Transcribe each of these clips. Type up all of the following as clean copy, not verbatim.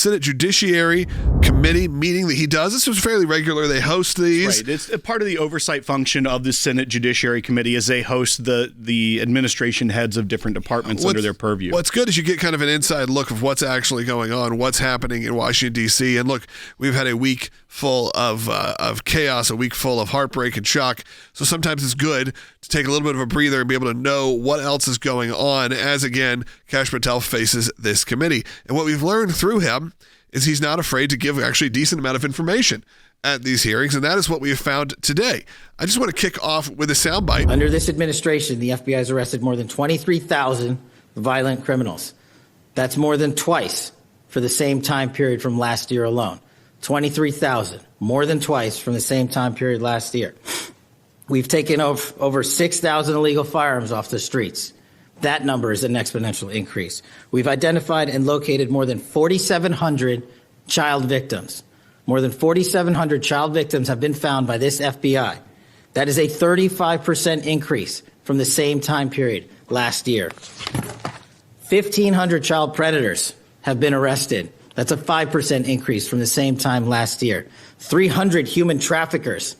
Senate Judiciary Committee meeting that he does. This is fairly regular. They host these. Right. It's a part of the oversight function of the Senate Judiciary Committee as they host the administration heads of different departments under their purview. What's good is you get kind of an inside look of what's actually going on, what's happening in Washington, D.C. And look, we've had a week full of chaos, a week full of heartbreak and shock. So sometimes it's good to take a little bit of a breather and be able to know what else is going on as, again, Kash Patel faces this committee. And what we've learned through him is he's not afraid to give actually a decent amount of information at these hearings, and that is what we have found today. I just want to kick off with a soundbite. Under this administration, the FBI has arrested more than 23,000 violent criminals. That's more than twice for the same time period from last year alone. 23,000, more than twice from the same time period last year. We've taken over 6,000 illegal firearms off the streets. That number is an exponential increase. We've identified and located more than 4,700 child victims. More than 4,700 child victims have been found by this FBI. That is a 35% increase from the same time period last year. 1,500 child predators have been arrested. That's a 5% increase from the same time last year. 300 human traffickers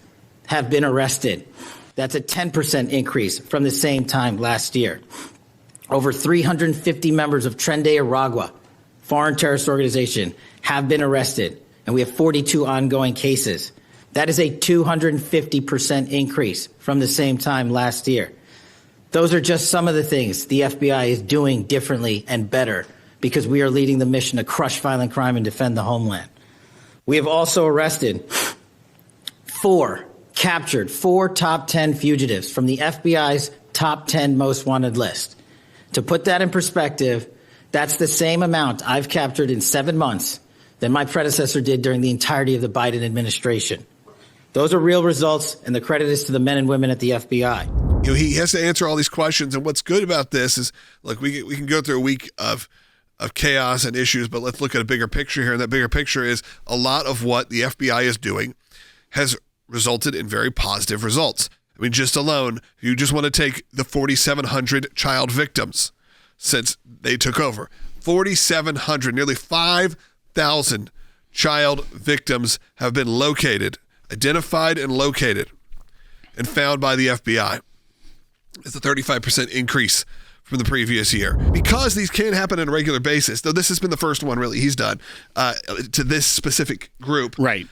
have been arrested. That's a 10% increase from the same time last year. Over 350 members of Tren de Aragua, foreign terrorist organization, have been arrested, and we have 42 ongoing cases. That is a 250% increase from the same time last year. Those are just some of the things the FBI is doing differently and better because we are leading the mission to crush violent crime and defend the homeland. We have also captured four top 10 fugitives from the FBI's top 10 most wanted list. To put that in perspective, that's the same amount I've captured in 7 months than my predecessor did during the entirety of the Biden administration. Those are real results, and the credit is to the men and women at the FBI. You know, he has to answer all these questions, and what's good about this is, look, we can go through a week of chaos and issues, but let's look at a bigger picture here, and that bigger picture is a lot of what the FBI is doing has resulted in very positive results. I mean, just alone, you just want to take the 4,700 child victims since they took over. 4,700, nearly 5,000 child victims have been identified and located, and found by the FBI. It's a 35% increase from the previous year. Because these can't happen on a regular basis, though this has been the first one really he's done to this specific group. Right.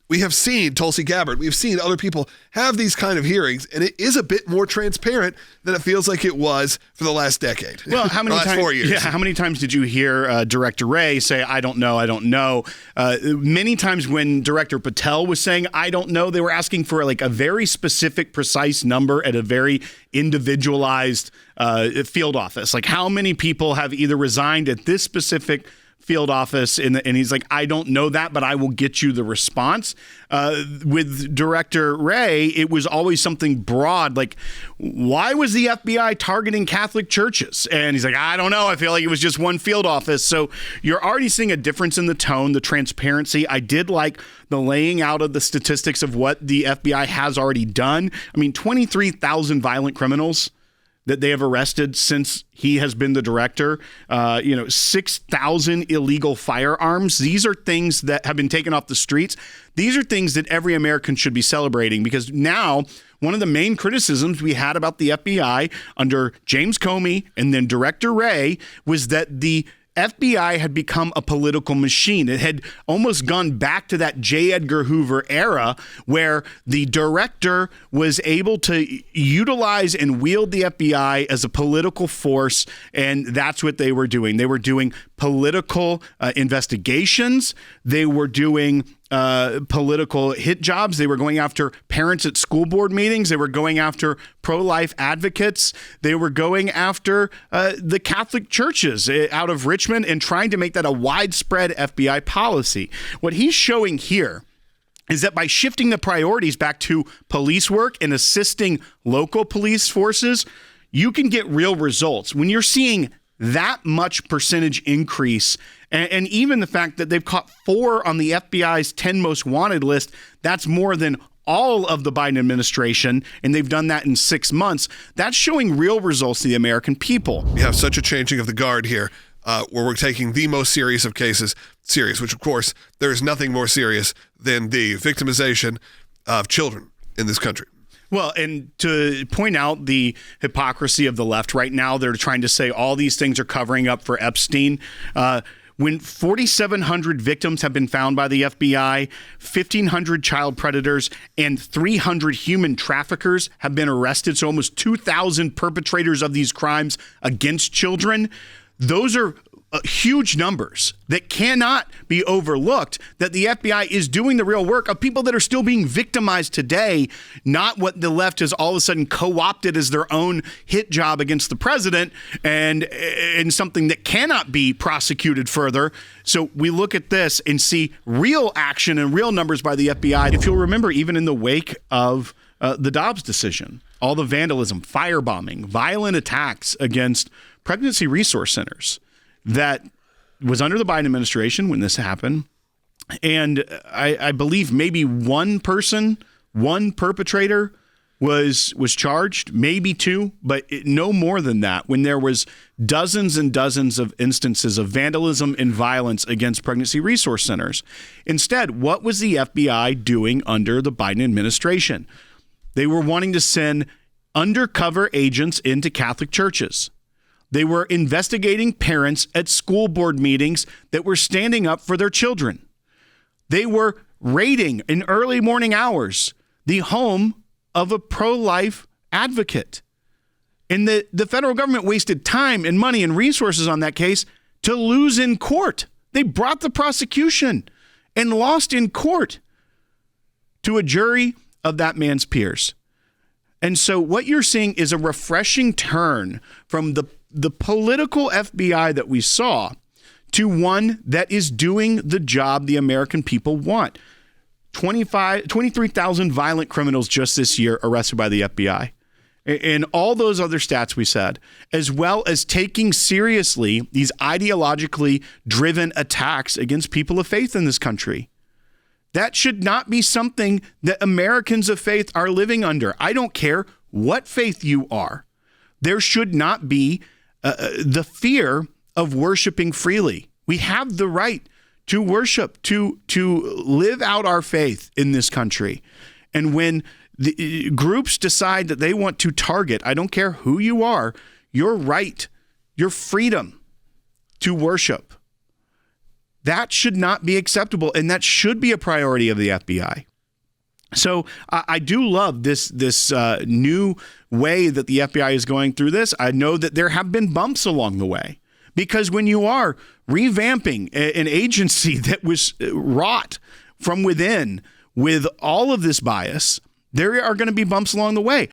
We have seen Tulsi Gabbard. We've seen other people have these kind of hearings, and it is a bit more transparent than it feels like it was for the last decade. Well, how many last times? 4 years? Yeah, how many times did you hear Director Wray say, "I don't know, I don't know"? Many times when Director Patel was saying, "I don't know," they were asking for like a very specific, precise number at a very individualized field office. Like, how many people have either resigned at this specific field office, and he's like, "I don't know that, but I will get you the response." With Director Wray, it was always something broad, like, why was the FBI targeting Catholic churches? And he's like, "I don't know. I feel like it was just one field office." So you're already seeing a difference in the tone, the transparency. I did like the laying out of the statistics of what the FBI has already done. I mean, 23,000 violent criminals that they have arrested since he has been the director, 6,000 illegal firearms. These are things that have been taken off the streets. These are things that every American should be celebrating, because now one of the main criticisms we had about the FBI under James Comey and then Director Wray was that the FBI had become a political machine. It had almost gone back to that J. Edgar Hoover era where the director was able to utilize and wield the FBI as a political force, and that's what they were doing. They were doing political investigations. They were doing political hit jobs. They were going after parents at school board meetings. They were going after pro-life advocates. They were going after the Catholic churches out of Richmond and trying to make that a widespread FBI policy. What he's showing here is that by shifting the priorities back to police work and assisting local police forces, you can get real results. When you're seeing that much percentage increase, and even the fact that they've caught 4 on the FBI's 10 most wanted list, that's more than all of the Biden administration, and they've done that in 6 months. That's showing real results to the American people. You have such a changing of the guard here. where we're taking the most serious of cases serious, which, of course, there is nothing more serious than the victimization of children in this country. Well, and to point out the hypocrisy of the left right now, they're trying to say all these things are covering up for Epstein. When 4,700 victims have been found by the FBI, 1,500 child predators, and 300 human traffickers have been arrested, so almost 2,000 perpetrators of these crimes against children, those are huge numbers that cannot be overlooked, that the FBI is doing the real work of people that are still being victimized today, not what the left has all of a sudden co-opted as their own hit job against the president and something that cannot be prosecuted further. So we look at this and see real action and real numbers by the FBI. If you'll remember, even in the wake of the Dobbs decision, all the vandalism, firebombing, violent attacks against pregnancy resource centers, that was under the Biden administration when this happened. And I believe maybe one person, one perpetrator was charged, maybe two, but no more than that, when there was dozens and dozens of instances of vandalism and violence against pregnancy resource centers. Instead, what was the FBI doing under the Biden administration? They were wanting to send undercover agents into Catholic churches. They were investigating parents at school board meetings that were standing up for their children. They were raiding in early morning hours the home of a pro-life advocate. And the federal government wasted time and money and resources on that case to lose in court. They brought the prosecution and lost in court to a jury of that man's peers. And so what you're seeing is a refreshing turn from the political FBI that we saw to one that is doing the job the American people want. 23,000 violent criminals just this year arrested by the FBI. And all those other stats we said, as well as taking seriously these ideologically driven attacks against people of faith in this country. That should not be something that Americans of faith are living under. I don't care what faith you are. There should not be the fear of worshiping freely. We have the right to worship, to live out our faith in this country. And when the groups decide that they want to target, I don't care who you are, your right, your freedom to worship, that should not be acceptable. And that should be a priority of the FBI. So I do love this new way that the FBI is going through this. I know that there have been bumps along the way, because when you are revamping an agency that was wrought from within with all of this bias, there are going to be bumps along the way.